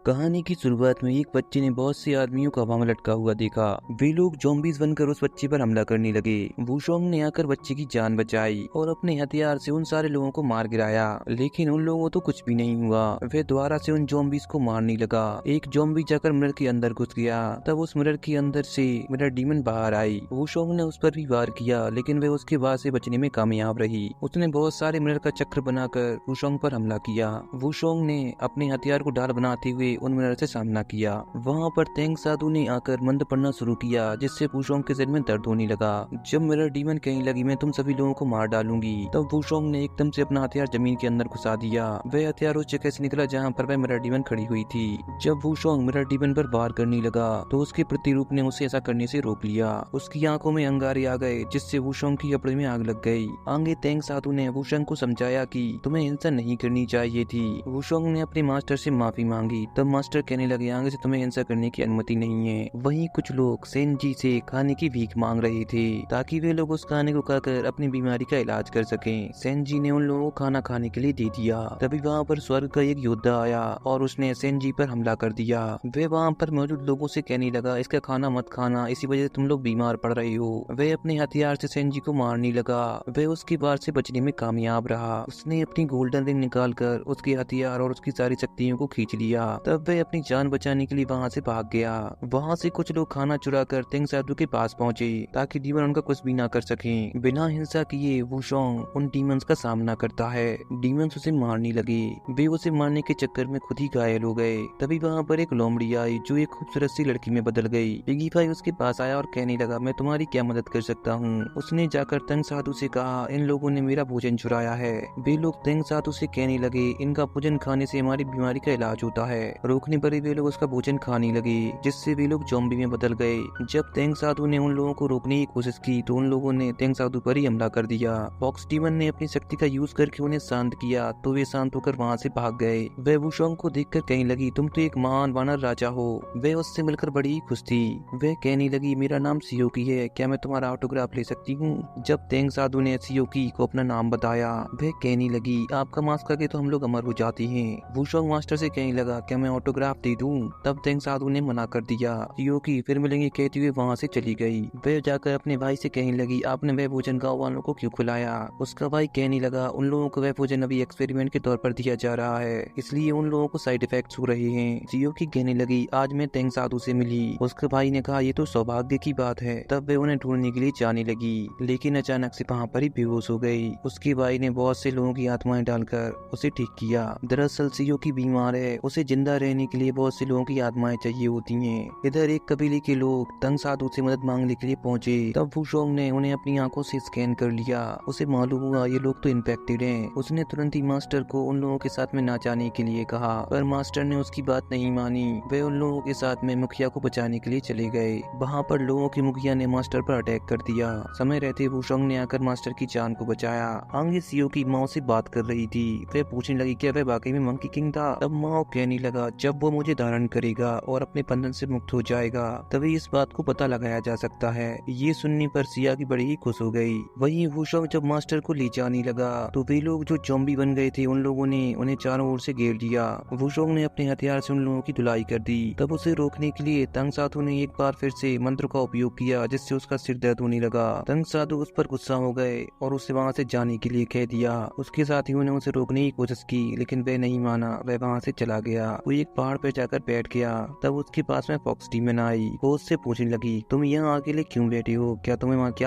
कहानी की शुरुआत में एक बच्चे ने बहुत से आदमियों को हवा में लटका हुआ देखा। वे लोग ज़ॉम्बीज़ बनकर उस बच्चे पर हमला करने लगे। वुशोंग ने आकर बच्चे की जान बचाई और अपने हथियार से उन सारे लोगों को मार गिराया, लेकिन उन लोगों को कुछ भी नहीं हुआ। वह दोबारा से उन ज़ॉम्बीज़ को मारने लगा। एक ज़ॉम्बी जाकर मिरर के अंदर घुस गया। तब उस मिरर के अंदर से मिरर डीमन बाहर आई। वुशोंग ने उस पर भी वार किया, लेकिन वह उसके वार से बचने में कामयाब रही। उसने बहुत सारे मिरर का चक्र बनाकर वुशोंग पर हमला किया। वुशोंग ने अपने हथियार को ढाल बनाते हुए उन मिरर से सामना किया। वहाँ पर तेंग साधु ने आकर मंत्र पढ़ना शुरू किया, जिससे वुशोंग के सिर में दर्द होने लगा। जब मिरर डीमन कहने लगी मैं तुम सभी लोगों को मार डालूंगी, तब वुशोंग ने एकदम से अपना हथियार जमीन के अंदर घुसा दिया। वह हथियार उस जगह से निकला जहाँ पर वह मिरर डीमन खड़ी हुई थी। जब वुशोंग मिरर डीमन पर वार करने लगा तो उसके प्रतिरूप ने उसे ऐसा करने से रोक लिया। उसकी आंखों में अंगारे आ गए, जिससे वुशोंग की कपड़े में आग लग गई। आगे तेंग साधु ने वुशोंग को समझाया कि तुम्हें हिंसा नहीं करनी चाहिए थी। वुशोंग ने अपने मास्टर से माफी मांगी। तब मास्टर कहने लगे आगे से तुम्हें हिंसा करने की अनुमति नहीं है। वहीं कुछ लोग सेनजी से खाने की भीख मांग रहे थे, ताकि वे लोग उस खाने को खाकर अपनी बीमारी का इलाज कर सकें। सेनजी ने उन लोगों को खाना खाने के लिए दे दिया। तभी वहाँ पर स्वर्ग का एक योद्धा आया और उसने सेनजी पर हमला कर दिया। वे वहाँ पर मौजूद लोगों से कहने लगा इसका खाना मत खाना, इसी वजह से तुम लोग बीमार पड़ रहे हो। वह अपने हथियार से सेनजी को मारने लगा। वह उसकी वार से बचने में कामयाब रहा। उसने अपनी गोल्डन रिंग निकाल कर उसके हथियार और उसकी सारी शक्तियों को खींच लिया। तब वह अपनी जान बचाने के लिए वहाँ से भाग गया। वहाँ से कुछ लोग खाना चुरा कर तेंग साधु के पास पहुँचे, ताकि डीमन उनका कुछ भी ना कर सकें। बिना हिंसा किए वुशोंग उन डीमंस का सामना करता है। डीमंस उसे मारने लगे। वे उसे मारने के चक्कर में खुद ही घायल हो गए। तभी वहाँ पर एक लोमड़ी आई जो एक खूबसूरत सी लड़की में बदल गई। पिगी भाई उसके पास आया और कहने लगा मैं तुम्हारी क्या मदद कर सकता हूँ। उसने जाकर तेंग साधु से कहा इन लोगों ने मेरा भोजन चुराया है। वे लोग तेंग साधु से कहने लगे इनका भोजन खाने से हमारी बीमारी का इलाज होता है। रोकने पर वे लोग उसका भोजन खाने लगे, जिससे वे लोग ज़ॉम्बी में बदल गए। जब तेंग साधु ने उन लोगों को रोकने की कोशिश की तो उन लोगों ने तेंग साधु पर ही हमला कर दिया। फॉक्स डीमन ने अपनी शक्ति का यूज करके उन्हें शांत किया, तो वे शांत होकर वहाँ से भाग गए। वह वुशोंग को देखकर कहने लगी तुम तो एक महान वानर राजा हो। वह उससे मिलकर बड़ी खुश थी। वह कहने लगी मेरा नाम सियोकी है, क्या मैं तुम्हारा ऑटोग्राफ ले सकती हूँ। जब तेंग साधु ने सियोकी को अपना नाम बताया, वह कहने लगी आपका मास्क खा के तो हम लोग अमर हो जाते हैं। वुशोंग मास्टर से कहने लगा क्या मैं ऑटोग्राफ दे दूं। तब तेंग साधु ने मना कर दिया। सियोकी फिर मिलेंगे कहती हुए वहाँ से चली गई। वह जाकर अपने भाई से कहने लगी आपने वह भोजन गाँव वालों को क्यों खिलाया। उसका भाई कहने लगा उन लोगों को वह भोजन अभी एक्सपेरिमेंट के तौर पर दिया जा रहा है, इसलिए उन लोगों को साइड इफेक्ट्स हो रहे हैं। सियोकी कहने लगी आज मैं तेंग साधु से मिली। उसके भाई ने कहा ये तो सौभाग्य की बात है। तब वे उन्हें ढूंढने के लिए जाने लगी, लेकिन अचानक से वहाँ पर ही बेहोश हो गई। उसके भाई ने बहुत से लोगों की आत्माएं डालकर उसे ठीक किया। दरअसल सियोकी बीमार है, उसे जिंदा रहने के लिए बहुत से लोगों की आत्माएं चाहिए होती हैं। इधर एक कबीले के लोग तेंग साधु से मदद मांगने के लिए पहुंचे। तब वुशोंग ने उन्हें अपनी आंखों से स्कैन कर लिया। उसे मालूम हुआ ये लोग तो इन्फेक्टेड हैं। उसने तुरंत ही मास्टर को उन लोगों के साथ में ना जाने के लिए कहा, पर मास्टर ने उसकी बात नहीं मानी। वे उन लोगों के साथ में मुखिया को बचाने के लिए चले गए। वहाँ पर लोगों के मुखिया ने मास्टर पर अटैक कर दिया। समय रहते वुशोंग ने आकर मास्टर की जान को बचाया। आगे सियोकी माँ से बात कर रही थी। वे पूछने लगी क्या वह वाकई में मंकी किंग था। तब माँ कहने लगा जब वो मुझे धारण करेगा और अपने बंधन से मुक्त हो जाएगा तभी इस बात को पता लगाया जा सकता है। ये सुनने पर सिया की बड़ी ही खुश हो गई। वहीं वुशोंग जब मास्टर को ले जाने लगा तो वे लोग जो ज़ॉम्बी बन गए थे उन लोगों ने उन्हें चारों ओर से घेर लिया। वुशोंग ने अपने हथियार से उन लोगों की धुलाई कर दी। तब उसे रोकने के लिए तेंग साधु ने एक बार फिर से मंत्र का उपयोग किया, जिससे उसका सिर दर्द होने लगा। तेंग साधु उस पर गुस्सा हो गए और उसे वहाँ से जाने के लिए कह दिया। उसके साथियों ने उसे रोकने की कोशिश की, लेकिन वह नहीं माना। वह वहाँ से चला गया। वो एक पहाड़ पर जाकर बैठ गया। तब उसके पास में फॉक्स डीमन आई। वो उससे पूछने लगी तुम यहाँ अकेले क्यों बैठे हो, क्या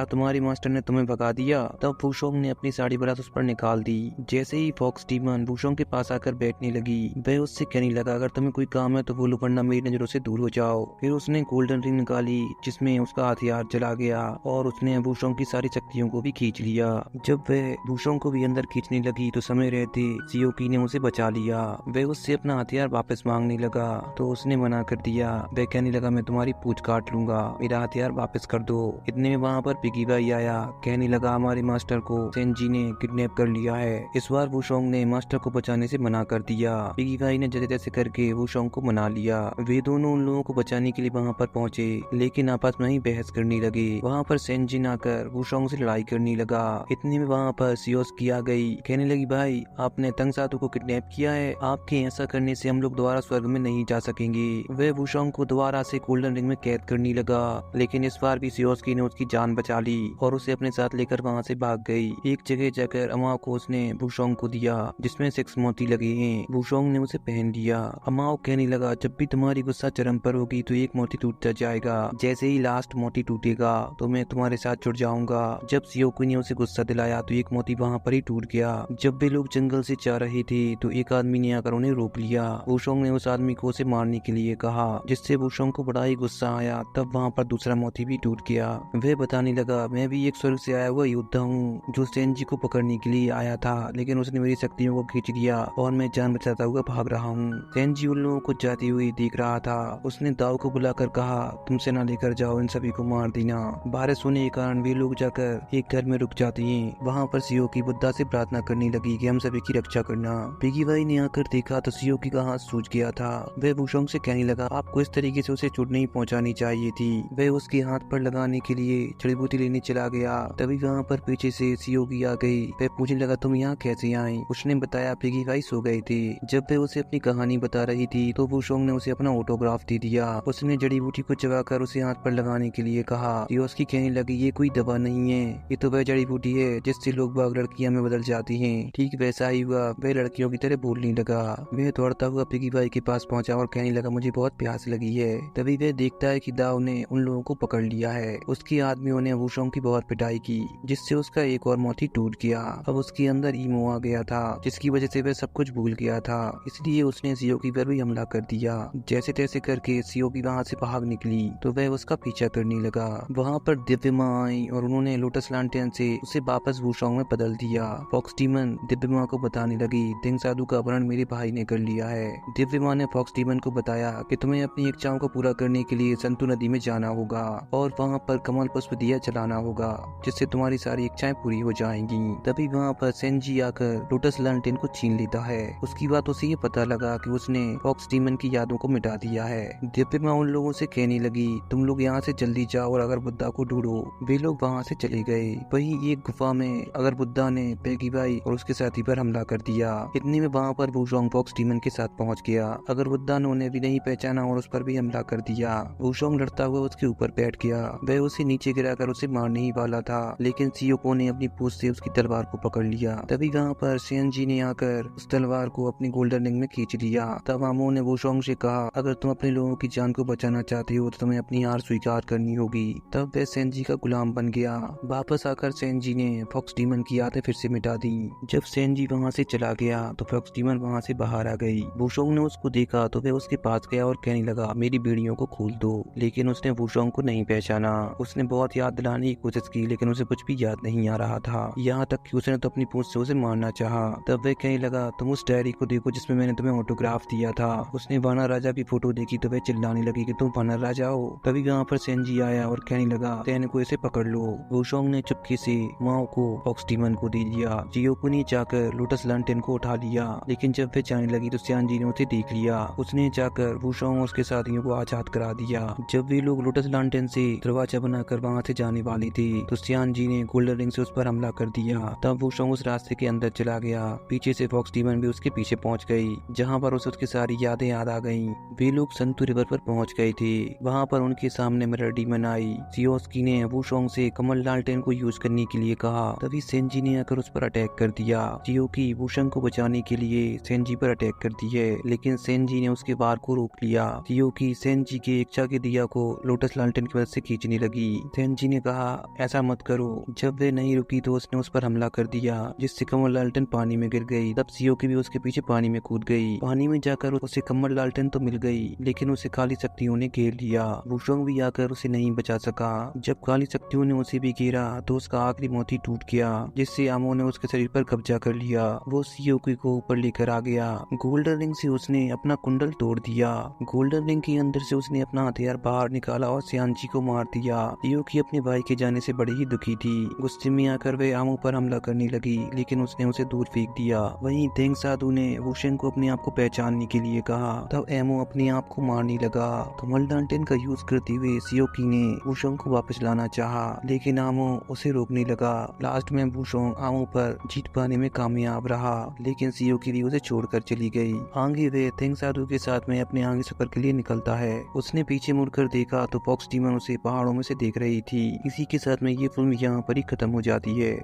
तुम्हारे मास्टर ने तुम्हें भगा दिया। तब वुशोंग ने अपनी साड़ी बारात उस पर निकाल दी। जैसे ही फॉक्स डीमन वुशोंग के पास आकर बैठने लगी, वह उससे कहने लगा अगर तुम्हें कोई काम है तो बोलो, वरना मेरी नजरों से दूर हो जाओ। फिर उसने गोल्डन रिंग निकाली, जिसमें उसका हथियार चला गया और उसने वुशोंग की सारी शक्तियों को भी खींच लिया। जब वह वुशोंग को भी अंदर खींचने लगी तो समय रहते सियोकी ने उसे बचा लिया। वह उससे अपना हथियार वापस मांगने लगा तो उसने मना कर दिया। वह कहने लगा मैं तुम्हारी पूंछ काट लूंगा, मेरा हथियार वापस कर दो। इतने में वहाँ पर पिगी भाई आया। कहने लगा हमारे मास्टर को सेनजी ने किडनैप कर लिया है। इस बार वुशोंग ने मास्टर को बचाने से मना कर दिया। पिगी भाई ने जैसे तैसे करके वुशोंग को मना लिया। वे दोनों उन लोगों को बचाने के लिए वहाँ पर पहुंचे, लेकिन आपस में ही बहस करने लगे। वहाँ पर सेनजिन आकर वुशोंग से लड़ाई करने लगा। इतने में वहाँ पर सियोस्की आ गई। कहने लगी भाई आपने तेंग साधु को किडनैप किया है, आपके ऐसा करने से हम लोग दोबारा स्वर्ग में नहीं जा सकेंगे। वह वुशोंग को दोबारा से गोल्डन रिंग में कैद करने लगा, लेकिन इस बार भी सियोस्की ने उसकी जान बचा ली और उसे अपने साथ लेकर वहाँ से भाग गई। एक जगह जाकर अमाओ को उसने वुशोंग को दिया जिसमें 6 मोती लगे हैं। वुशोंग ने उसे पहन लिया। अमाओ कहने लगा, जब भी तुम्हारी गुस्सा चरम पर होगी तो एक मोती टूटता जाएगा, जैसे ही लास्ट मोती टूटेगा तो मैं तुम्हारे साथ जुड़ जाऊंगा। जब सियोकी ने उसे गुस्सा दिलाया तो एक मोती वहाँ पर ही टूट गया। जब वे लोग जंगल से जा रहे थे तो एक आदमी ने आकर उन्हें रोक लिया। वुशोंग ने उस आदमी को उसे मारने के लिए कहा, जिससे वुशोंग को बड़ा ही गुस्सा आया। तब वहाँ पर दूसरा मोती भी टूट गया। वह बताने लगा, मैं भी एक स्वर्ग से आया हुआ योद्धा हूँ जो सेंजी को पकड़ने के लिए आया था, लेकिन उसने मेरी शक्तियों को खींच लिया और मैं जान बचाता हुआ भाग रहा हूँ। सेंजी उन लोगों को जाती हुई देख रहा था। उसने दाव को बुलाकर कहा, तुमसे ना लेकर जाओ, इन सभी को मार देना। बारिश होने के कारण वे लोग जाकर एक घर में रुक जाते हैं। वहाँ पर सियोकी बुद्धा से प्रार्थना करने लगी कि हम सभी की रक्षा करना। पिगी भाई ने आकर देखा तो सियोकी का हाथ सूज गया था। वह वुशोंग से कहने लगा, आपको इस तरीके से उसे चोट नहीं पहुंचानी चाहिए थी। वह उसके हाथ पर लगाने के लिए जड़ी बूटी लेने चला गया। तभी वहाँ पर पीछे से सियोकी आ गई। वह पूछने लगा, तुम यहाँ कैसे आई? उसने बताया, पिगी भाई सो गए थे। जब वह उसे अपनी कहानी बता रही थी तो वुशोंग ने उसे अपना ऑटोग्राफ दे दिया। उसने जड़ी बूटी को चबाकर उसे हाथ पर लगाने के लिए कहा। सियोस्की कहने लगी, ये कोई दवा नहीं है, ये तो वह जड़ी बूटी है जिससे लोग बाग लड़कियां में बदल जाती हैं। ठीक वैसा ही हुआ। वह लड़कियों की तरह बोलने लगा। वह दौड़ता हुआ पिगी भाई के पास पहुंचा और कहने लगा, मुझे बहुत प्यास लगी है। तभी वह देखता है कि दाव ने उन लोगों को पकड़ लिया है। उसके आदमियों ने वुशोंग की बहुत पिटाई की, जिससे उसका एक और मोती टूट गया। अब उसके अंदर ईमो आ गया था, जिसकी वजह से वह सब कुछ भूल गया था। इसलिए उसने सियोकी पर भी हमला कर दिया। जैसे तैसे करके सियोकी वहाँ से भाग निकली तो वह उसका पीछा करने लगा। वहाँ पर दिव्य माँ आई और उन्होंने लोटस लांटेन से उसे वापस वुशोंग में बदल दिया। फॉक्स डीमन दिव्य माँ को बताने लगी, दिंग साधु का अपहरण मेरे भाई ने कर लिया है। दिव्य माँ ने फॉक्स डीमन को बताया कि तुम्हें अपनी इच्छाओं को पूरा करने के लिए संतु नदी में जाना होगा और वहाँ पर कमल पुष्प दिया जलाना होगा, जिससे तुम्हारी सारी इच्छाएं पूरी हो जाएंगी। तभी वहाँ पर सेंजी आकर लोटस लांटेन को छीन लेता है। उसकी बातों से ये पता लगा कि उसने फॉक्स डीमन की यादों को मिटा दिया है। दिव्य माँ उन लोगों से कहने लगी, तुम लोग यहाँ से जल्दी जाओ और अगर बुद्धा को ढूंढो। वे लोग वहाँ से चले गए। वहीं एक गुफा में अगर बुद्धा ने पेगी भाई और उसके साथी पर हमला कर दिया। इतने में वहाँ पर वुशोंग फॉक्स डीमन के साथ पहुँच गया। अगर बुद्धा ने उन्हें भी नहीं पहचाना और उस पर भी हमला कर दिया। वुशोंग लड़ता हुआ उसके ऊपर बैठ गया। वह उसे नीचे गिराकर उसे मारने ही वाला था, लेकिन सियोको ने अपनी पूंछ से उसकी तलवार को पकड़ लिया। तभी वहाँ पर सेंजी ने आकर उस तलवार को अपनी गोल्डन रिंग में खींच लिया। तब आमो ने वुशोंग से कहा, अगर तुम अपने लोगों की जान को बचाना चाहते हो तो तुम्हें अपनी हार स्वीकार करनी होगी। तब वह सेंजी का गुलाम बन गया। वापस आकर सेंजी ने फॉक्स डीमन की यादें फिर से मिटा दी। जब सेंजी वहाँ से चला गया तो फॉक्स डीमन वहाँ से बाहर आ गई। वुशोंग ने उसको देखा तो वह उसके पास गया और कहने लगा, मेरी बेड़ियों को खोल दो। लेकिन उसने वुशोंग को नहीं पहचाना। उसने बहुत याद दिलाने की कोशिश की, लेकिन उसे कुछ भी याद नहीं आ रहा था। यहाँ तक कि उसने तो अपनी पूंछ से उसे मारना चाहा। तब वह कहने लगा, तुम उस डायरी को देखो जिसमें मैंने तुम्हें ऑटोग्राफ दिया था। उसने वानर राजा की फोटो देखी तो वह चिल्लाने लगी कि तुम वानर राजा हो। तभी वहाँ पर सेंजी आया और कहने लगा, तैन को इसे पकड़ लो। वुशोंग ने चुपके से माओ को फॉक्स डीमन को दे दिया। जियोको ने जाकर लोटस लांटेन को उठा लिया, लेकिन जब वह जाने लगी तो सियांजी ने उसे देख लिया। उसने जाकर वुशोंग और उसके साथियों को आजाद करा दिया। जब वे लोग लोटस लांटेन से दरवाजा बनाकर वहाँ से जाने वाले थे तो सियांजी ने गोल्डन रिंग से उस पर हमला कर दिया। तब वुशोंग उस रास्ते के अंदर चला गया। पीछे से फॉक्स डीमन भी उसके पीछे पहुंच गई, जहाँ पर उसे उसकी सारी यादें याद आ गईं। वे लोग संतु रिवर पर पहुंच गए थे। वहाँ पर उनके सामने मिरर डीमन आई। सियोस्की ने वुशोंग से कमल लालटेन को यूज करने के लिए कहा। तभी सेंजी ने आकर उस पर अटैक कर दिया। सियोकी वुशोंग को बचाने के लिए सेंजी पर अटैक करती है, लेकिन सेंजी ने उसके वार को रोक लिया। सियोकी सेंजी की इच्छा के दिया को लोटस लालटेन की मदद से खींचने लगी। सेंजी ने कहा, ऐसा मत करो। जब वे नहीं रुकी तो उसने उस पर हमला कर दिया, जिससे कमल लालटेन पानी में गिर गई। तब सियोकी भी उसके पीछे पानी में कूद गई। पानी में जाकर उसे कमल लालटेन तो मिल गई, लेकिन उसे काली शक्तियों ने घेर लिया। वुशोंग भी आकर उसे नहीं बचा सका। जब काली शक्तियों ने उसे भी घेरा तो उसका आखिरी मोती टूट गया, जिससे आमो ने उसके शरीर पर कब्जा कर लिया। वो सियोकी को ऊपर लेकर आ गया। गोल्डन रिंग से उसने अपना कुंडल तोड़ दिया। गोल्डन रिंग के अंदर से उसने अपना हथियार बाहर निकाला और सियांजी को मार दिया। सियोकी अपने भाई के जाने से बड़ी ही दुखी थी। गुस्से में आकर वे आमो पर हमला करने लगी, लेकिन उसने उसे दूर फेंक दिया। वहीं देंग साधु ने वुशोंग को अपने आप को पहचानने के लिए कहा। तब एमो अपने आप को मारने लगा। कमल लालटेन का यूज करते हुए सियोकी ने वुशोंग को वापस लाना चाहा, लेकिन आमो उसे रोकने लगा। लास्ट में वुशोंग आमो पर जीत पाने में कामयाब रहा, लेकिन सियोकी भी उसे छोड़कर चली गई। आगे हुए थिंग साधु के साथ में अपने आगे सफर के लिए निकलता है। उसने पीछे मुड़कर देखा तो फॉक्स डीमन उसे पहाड़ों में से देख रही थी। इसी के साथ में ये फिल्म यहाँ पर ही खत्म हो जाती है।